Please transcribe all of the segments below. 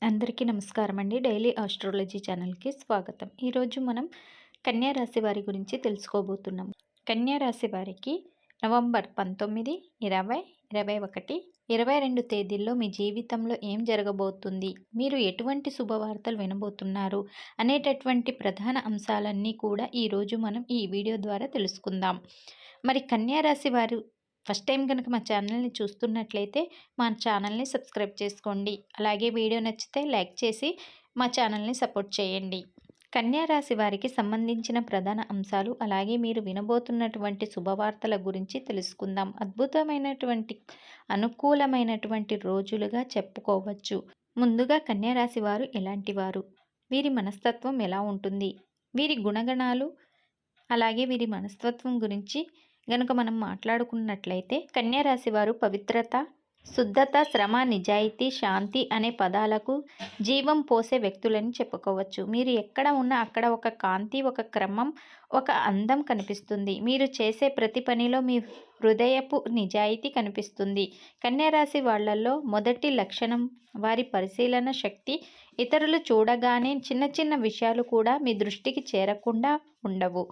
అందరికీ నమస్కారం అండి. డైలీ ఆస్ట్రాలజీ ఛానల్‌కి స్వాగతం. ఈరోజు మనం కన్యా రాశి వారి గురించి తెలుసుకోబోతున్నాం. కన్యా రాశి వారికి నవంబర్ 19, 20, 21, 22 తేదీల్లో మీ జీవితంలో ఏం జరగబోతుంది? మీరు ఎటువంటి శుభవార్తలు వినబోతున్నారు? అనేటటువంటి ప్రధాన అంశాలన్నీ కూడా ఈరోజు మనం ఈ వీడియో ద్వారా తెలుసుకుందాం. మరి కన్యా రాశి వారు ఫస్ట్ టైం కనుక మా ఛానల్ని చూస్తున్నట్లయితే మా ఛానల్ని సబ్స్క్రైబ్ చేసుకోండి. అలాగే వీడియో నచ్చితే లైక్ చేసి మా ఛానల్ని సపోర్ట్ చేయండి. కన్యా రాశి వారికి సంబంధించిన ప్రధాన అంశాలు అలాగే మీరు వినబోతున్నటువంటి శుభవార్తల గురించి తెలుసుకుందాం. అద్భుతమైనటువంటి అనుకూలమైనటువంటి రోజులుగా చెప్పుకోవచ్చు. ముందుగా కన్యా రాశి వారు ఎలాంటి వారు? వీరి మనస్తత్వం ఎలా ఉంటుంది? వీరి గుణగణాలు అలాగే వీరి మనస్తత్వం గురించి గనుక మనం మాట్లాడుకున్నట్లయితే కన్యా రాశి వారు పవిత్రత, శుద్ధత, శ్రమ, నిజాయితీ, శాంతి అనే పదాలకు జీవం పోసే వ్యక్తులని చెప్పుకోవచ్చు. మీరు ఎక్కడ ఉన్నా అక్కడ ఒక కాంతి, ఒక క్రమం, ఒక అందం కనిపిస్తుంది. మీరు చేసే ప్రతి పనిలో మీ హృదయపు నిజాయితీ కనిపిస్తుంది. కన్యా రాశి వాళ్ళల్లో మొదటి లక్షణం వారి పరిశీలన శక్తి. ఇతరులు చూడగానే చిన్న చిన్న విషయాలు కూడా మీ దృష్టికి చేరకుండా ఉండవు.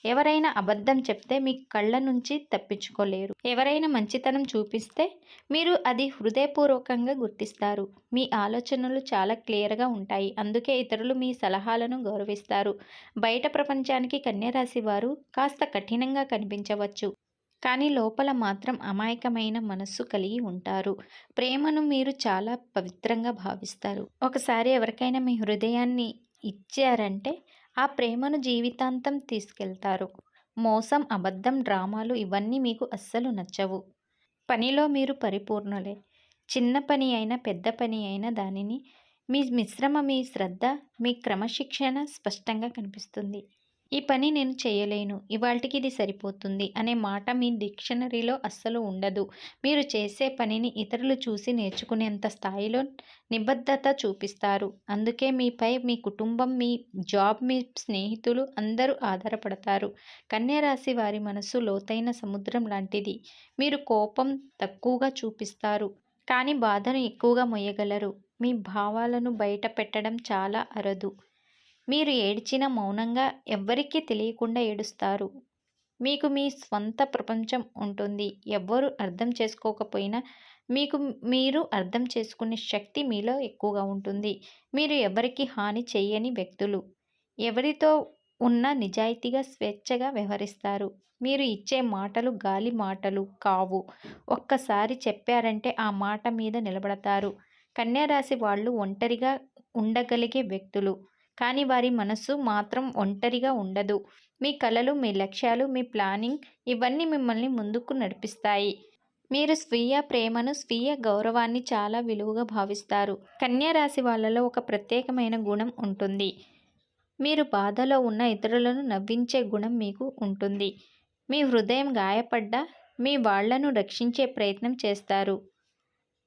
ఎవరైనా అబద్ధం చెప్తే మీ కళ్ళ నుంచి తప్పించుకోలేరు. ఎవరైనా మంచితనం చూపిస్తే మీరు అది హృదయపూర్వకంగా గుర్తిస్తారు. మీ ఆలోచనలు చాలా క్లియర్గా ఉంటాయి. అందుకే ఇతరులు మీ సలహాలను గౌరవిస్తారు. బయట ప్రపంచానికి కన్యా రాశి వారు కాస్త కఠినంగా కనిపించవచ్చు, కానీ లోపల మాత్రం అమాయకమైన మనస్సు కలిగి ఉంటారు. ప్రేమను మీరు చాలా పవిత్రంగా భావిస్తారు. ఒకసారి ఎవరికైనా మీ హృదయాన్ని ఇచ్చారంటే ఆ ప్రేమను జీవితాంతం తీసుకెళ్తారు. మోసం, అబద్ధం, డ్రామాలు ఇవన్నీ మీకు అస్సలు నచ్చవు. పనిలో మీరు పరిపూర్ణులే. చిన్న పని అయినా పెద్ద పని అయినా దానిని మీ మిశ్రమ, మీ శ్రద్ధ, మీ క్రమశిక్షణ స్పష్టంగా కనిపిస్తుంది. ఈ పని నేను చేయలేను, ఇవాల్టికి ఇది సరిపోతుంది అనే మాట మీ డిక్షనరీలో అస్సలు ఉండదు. మీరు చేసే పనిని ఇతరులు చూసి నేర్చుకునేంత స్థాయిలో నిబద్ధత చూపిస్తారు. అందుకే మీపై మీ కుటుంబం, మీ జాబ్, మీ స్నేహితులు అందరూ ఆధారపడతారు. కన్యా రాశి వారి మనసు లోతైన సముద్రం లాంటిది. మీరు కోపం తక్కువగా చూపిస్తారు, కానీ బాధను ఎక్కువగా మొయ్యగలరు. మీ భావాలను బయట పెట్టడం చాలా అరుదు. మీరు ఏడ్చినా మౌనంగా ఎవ్వరికీ తెలియకుండా ఏడుస్తారు. మీకు మీ స్వంత ప్రపంచం ఉంటుంది. ఎవ్వరూ అర్థం చేసుకోకపోయినా మీకు మీరు అర్థం చేసుకునే శక్తి మీలో ఎక్కువగా ఉంటుంది. మీరు ఎవరికి హాని చెయ్యని వ్యక్తులు. ఎవరితో ఉన్న నిజాయితీగా, స్వేచ్ఛగా వ్యవహరిస్తారు. మీరు ఇచ్చే మాటలు గాలి మాటలు కావు. ఒక్కసారి చెప్పారంటే ఆ మాట మీద నిలబడతారు. కన్యా రాశి వాళ్ళు ఒంటరిగా ఉండగలిగే వ్యక్తులు, కానీ వారి మనసు మాత్రం ఒంటరిగా ఉండదు. మీ కలలు, మీ లక్ష్యాలు, మీ ప్లానింగ్ ఇవన్నీ మిమ్మల్ని ముందుకు నడిపిస్తాయి. మీరు స్వీయ ప్రేమను, స్వీయ గౌరవాన్ని చాలా విలువగా భావిస్తారు. కన్యా రాశి వాళ్ళలో ఒక ప్రత్యేకమైన గుణం ఉంటుంది. మీరు బాధలో ఉన్న ఇతరులను నవ్వించే గుణం మీకు ఉంటుంది. మీ హృదయం గాయపడ్డా మీ వాళ్లను రక్షించే ప్రయత్నం చేస్తారు.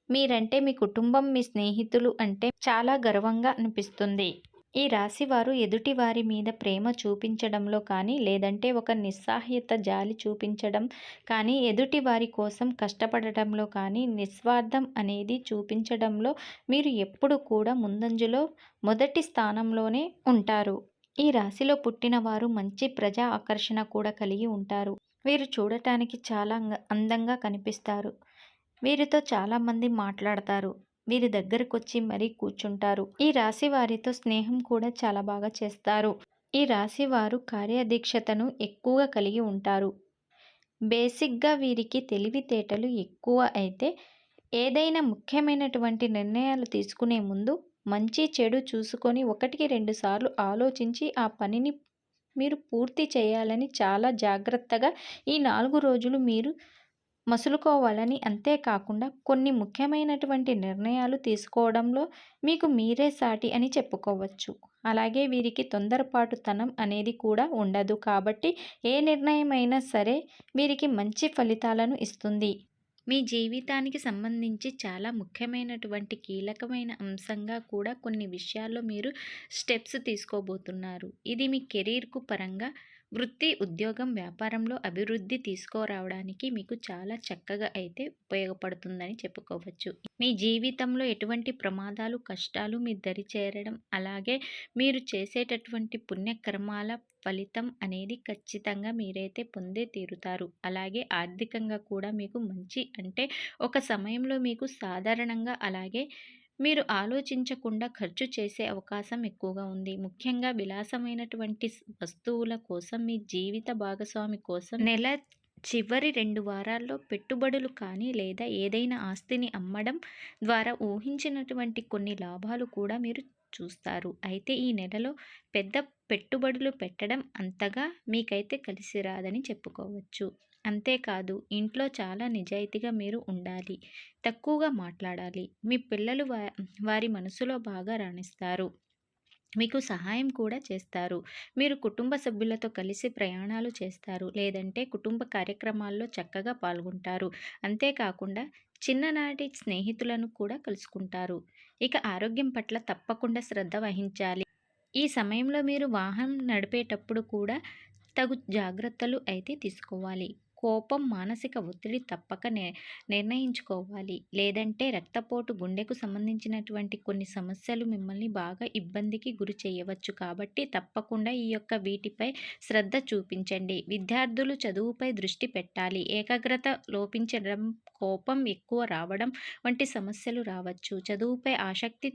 మీరంటే మీ కుటుంబం, మీ స్నేహితులు అంటే చాలా గర్వంగా అనిపిస్తుంది. ఈ రాశి వారు ఎదుటి వారి మీద ప్రేమ చూపించడంలో కానీ, లేదంటే ఒక నిస్సహాయత జాలి చూపించడం కానీ, ఎదుటి వారి కోసం కష్టపడటంలో కానీ, నిస్వార్థం అనేది చూపించడంలో మీరు ఎప్పుడు కూడా ముందంజలో మొదటి స్థానంలోనే ఉంటారు. ఈ రాశిలో పుట్టిన వారు మంచి ప్రజా ఆకర్షణ కూడా కలిగి ఉంటారు. వీరు చూడటానికి చాలా అందంగా కనిపిస్తారు. వీరితో చాలామంది మాట్లాడతారు. వీరి దగ్గరకొచ్చి మరీ కూర్చుంటారు. ఈ రాశి వారితో స్నేహం కూడా చాలా బాగా చేస్తారు. ఈ రాశి వారు కార్యదీక్షతను ఎక్కువగా కలిగి ఉంటారు. బేసిక్గా వీరికి తెలివితేటలు ఎక్కువ. అయితే ఏదైనా ముఖ్యమైనటువంటి నిర్ణయాలు తీసుకునే ముందు మంచి చెడు చూసుకొని 1-2 సార్లు ఆలోచించి ఆ పనిని మీరు పూర్తి చేయాలని చాలా జాగ్రత్తగా ఈ 4 రోజులు మీరు మసులుకోవాలని, అంతేకాకుండా కొన్ని ముఖ్యమైనటువంటి నిర్ణయాలు తీసుకోవడంలో మీకు మీరే సాటి అని చెప్పుకోవచ్చు. అలాగే వీరికి తొందరపాటుతనం అనేది కూడా ఉండదు. కాబట్టి ఏ నిర్ణయమైనా సరే వీరికి మంచి ఫలితాలను ఇస్తుంది. మీ జీవితానికి సంబంధించి చాలా ముఖ్యమైనటువంటి కీలకమైన అంశంగా కూడా కొన్ని విషయాల్లో మీరు స్టెప్స్ తీసుకోబోతున్నారు. ఇది మీ కెరీర్కు పరంగా వృత్తి, ఉద్యోగం, వ్యాపారంలో అభివృద్ధి తీసుకురావడానికి మీకు చాలా చక్కగా అయితే ఉపయోగపడుతుందని చెప్పుకోవచ్చు. మీ జీవితంలో ఎటువంటి ప్రమాదాలు, కష్టాలు మీ దరి చేరడం, అలాగే మీరు చేసేటటువంటి పుణ్యకర్మాల ఫలితం అనేది ఖచ్చితంగా మీరైతే పొందే తీరుతారు. అలాగే ఆర్థికంగా కూడా మీకు మంచి అంటే ఒక సమయంలో మీకు సాధారణంగా అలాగే మీరు ఆలోచించకుండా ఖర్చు చేసే అవకాశం ఎక్కువగా ఉంది. ముఖ్యంగా విలాసమైనటువంటి వస్తువుల కోసం మీ జీవిత భాగస్వామి కోసం నెల చివరి 2 వారాల్లో పెట్టుబడులు కానీ లేదా ఏదైనా ఆస్తిని అమ్మడం ద్వారా ఊహించినటువంటి కొన్ని లాభాలు కూడా మీరు చూస్తారు. అయితే ఈ నెలలో పెద్ద పెట్టుబడులు పెట్టడం అంతగా మీకైతే కలిసి రాదని చెప్పుకోవచ్చు. అంతేకాదు ఇంట్లో చాలా నిజాయితీగా మీరు ఉండాలి. తక్కువగా మాట్లాడాలి. మీ పిల్లలు వారి మనసులో బాగా రాణిస్తారు. మీకు సహాయం కూడా చేస్తారు. మీరు కుటుంబ సభ్యులతో కలిసి ప్రయాణాలు చేస్తారు. లేదంటే కుటుంబ కార్యక్రమాల్లో చక్కగా పాల్గొంటారు. అంతేకాకుండా చిన్ననాటి స్నేహితులను కూడా కలుసుకుంటారు. ఇక ఆరోగ్యం పట్ల తప్పకుండా శ్రద్ధ వహించాలి. ఈ సమయంలో మీరు వాహనం నడిపేటప్పుడు కూడా తగు జాగ్రత్తలు అయితే తీసుకోవాలి. కోపం, మానసిక ఒత్తిడి తప్పక నిర్ణయించుకోవాలి. లేదంటే రక్తపోటు, గుండెకు సంబంధించినటువంటి కొన్ని సమస్యలు మిమ్మల్ని బాగా ఇబ్బందికి గురి చేయవచ్చు. కాబట్టి తప్పకుండా ఈ యొక్క వీటిపై శ్రద్ధ చూపించండి. విద్యార్థులు చదువుపై దృష్టి పెట్టాలి. ఏకాగ్రత లోపించడం, కోపం ఎక్కువ రావడం వంటి సమస్యలు రావచ్చు. చదువుపై ఆసక్తి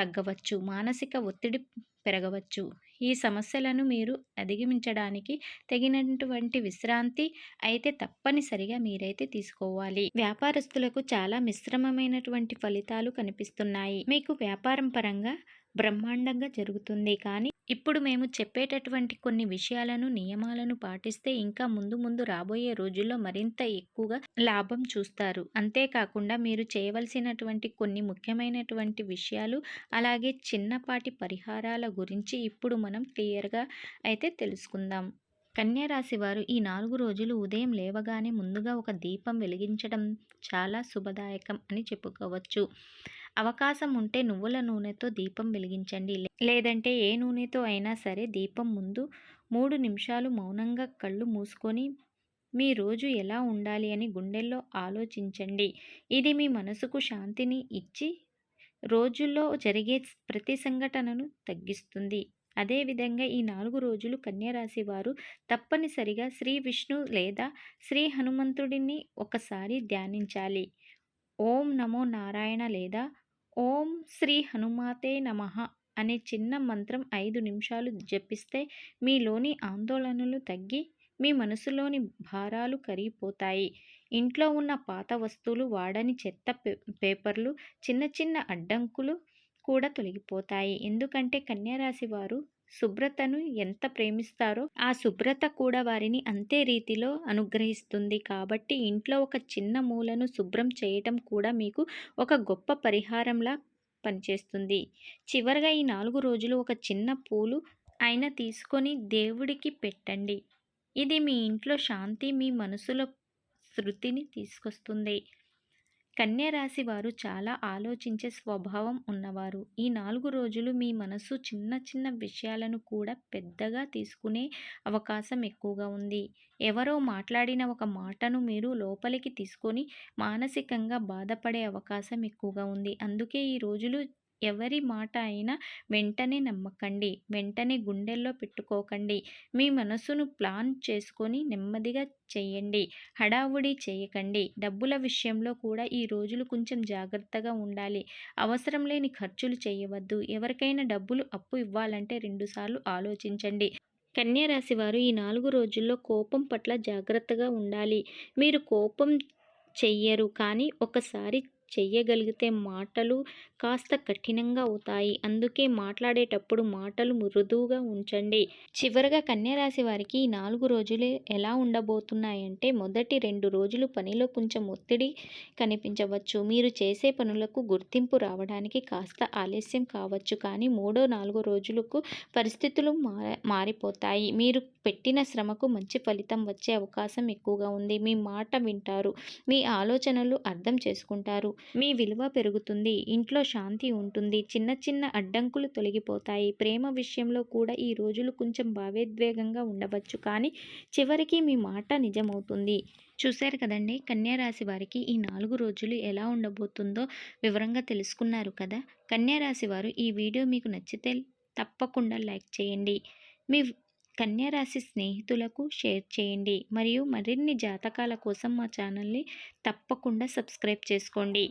తగ్గవచ్చు. మానసిక ఒత్తిడి పెరగవచ్చు. ఈ సమస్యలను మీరు అధిగమించడానికి తగినటువంటి విశ్రాంతి అయితే తప్పనిసరిగా మీరైతే తీసుకోవాలి. వ్యాపారస్తులకు చాలా మిశ్రమమైనటువంటి ఫలితాలు కనిపిస్తున్నాయి. మీకు వ్యాపారం పరంగా బ్రహ్మాండంగా జరుగుతుంది. కానీ ఇప్పుడు మేము చెప్పేటటువంటి కొన్ని విషయాలను, నియమాలను పాటిస్తే ఇంకా ముందు ముందు రాబోయే రోజుల్లో మరింత ఎక్కువగా లాభం చూస్తారు. అంతేకాకుండా మీరు చేయవలసినటువంటి కొన్ని ముఖ్యమైనటువంటి విషయాలు, అలాగే చిన్నపాటి పరిహారాల గురించి ఇప్పుడు మనం క్లియర్గా అయితే తెలుసుకుందాం. కన్యా రాశి వారు ఈ 4 రోజులు ఉదయం లేవగానే ముందుగా ఒక దీపం వెలిగించడం చాలా శుభదాయకం అని చెప్పుకోవచ్చు. అవకాశం ఉంటే నువ్వుల నూనెతో దీపం వెలిగించండి. లేదంటే ఏ నూనెతో అయినా సరే దీపం ముందు 3 నిమిషాలు మౌనంగా కళ్ళు మూసుకొని మీ రోజు ఎలా ఉండాలి అని గుండెల్లో ఆలోచించండి. ఇది మీ మనసుకు శాంతిని ఇచ్చి రోజుల్లో జరిగే ప్రతి సంఘటనను తగ్గిస్తుంది. అదేవిధంగా ఈ 4 రోజులు కన్యరాశి వారు తప్పనిసరిగా శ్రీ విష్ణు లేదా శ్రీ హనుమంతుడిని ఒకసారి ధ్యానించాలి. ఓం నమో నారాయణ లేదా ఓం శ్రీ హనుమాతే నమః అనే చిన్న మంత్రం 5 నిమిషాలు జపిస్తే మీలోని ఆందోళనలు తగ్గి మీ మనసులోని భారాలు కరిగిపోతాయి. ఇంట్లో ఉన్న పాత వస్తువులు, వాడని చెత్త పేపర్లు, చిన్న చిన్న అడ్డంకులు కూడా తొలగిపోతాయి. ఎందుకంటే కన్యరాశి వారు శుభ్రతను ఎంత ప్రేమిస్తారో ఆ శుభ్రత కూడా వారిని అంతే రీతిలో అనుగ్రహిస్తుంది. కాబట్టి ఇంట్లో ఒక చిన్న మూలను శుభ్రం చేయటం కూడా మీకు ఒక గొప్ప పరిహారంలా పనిచేస్తుంది. చివరగా ఈ 4 రోజులు ఒక చిన్న పూలు అయినా తీసుకొని దేవుడికి పెట్టండి. ఇది మీ ఇంట్లో శాంతి, మీ మనసులో శృతిని తీసుకొస్తుంది. కన్యా రాశి వారు చాలా ఆలోచించే స్వభావం ఉన్నవారు. ఈ 4 రోజులు మీ మనసు చిన్న చిన్న విషయాలను కూడా పెద్దగా తీసుకునే అవకాశం ఎక్కువగా ఉంది. ఎవరో మాట్లాడిన ఒక మాటను మీరు లోపలికి తీసుకొని మానసికంగా బాధపడే అవకాశం ఎక్కువగా ఉంది. అందుకే ఈ రోజులు ఎవరి మాట అయినా వెంటనే నమ్మకండి. వెంటనే గుండెల్లో పెట్టుకోకండి. మీ మనసును ప్లాన్ చేసుకొని నెమ్మదిగా చేయండి. హడావుడి చేయకండి. డబ్బుల విషయంలో కూడా ఈ రోజులు కొంచెం జాగ్రత్తగా ఉండాలి. అవసరం లేని ఖర్చులు చేయవద్దు. ఎవరికైనా డబ్బులు అప్పు ఇవ్వాలంటే 2 సార్లు ఆలోచించండి. కన్యా రాశి వారు ఈ 4 రోజుల్లో కోపం పట్ల జాగ్రత్తగా ఉండాలి. మీరు కోపం చెయ్యరు, కానీ ఒకసారి చెయ్యగలిగితే మాటలు కాస్త కఠినంగా అవుతాయి. అందుకే మాట్లాడేటప్పుడు మాటలు మృదువుగా ఉంచండి. చివరగా కన్యా రాశి వారికి ఈ 4 రోజులు ఎలా ఉండబోతున్నాయంటే మొదటి 2 రోజులు పనిలో కొంచెం ఒత్తిడి కనిపించవచ్చు. మీరు చేసే పనులకు గుర్తింపు రావడానికి కాస్త ఆలస్యం కావచ్చు. కానీ 3, 4 రోజులకు పరిస్థితులు మారిపోతాయి. మీరు పెట్టిన శ్రమకు మంచి ఫలితం వచ్చే అవకాశం ఎక్కువగా ఉంది. మీ మాట వింటారు. మీ ఆలోచనలు అర్థం చేసుకుంటారు. మీ విలువ పెరుగుతుంది, ఇంట్లో శాంతి ఉంటుంది, చిన్న చిన్న అడ్డంకులు తొలగిపోతాయి. ప్రేమ విషయంలో కూడా ఈ రోజులు కొంచెం భావోద్వేగంగా ఉండవచ్చు, కానీ చివరికి మీ మాట నిజమవుతుంది. చూశారు కదండి, కన్యా రాశి వారికి ఈ 4 రోజులు ఎలా ఉండబోతుందో వివరంగా తెలుసుకున్నారు కదా. కన్యా రాశి వారు ఈ వీడియో మీకు నచ్చితే తప్పకుండా లైక్ చేయండి. మీ కన్యా రాశి స్నేహితులకు షేర్ చేయండి. మరియు మరిన్ని జాతకాల కోసం మా ఛానల్ని తప్పకుండా సబ్స్క్రైబ్ చేసుకోండి.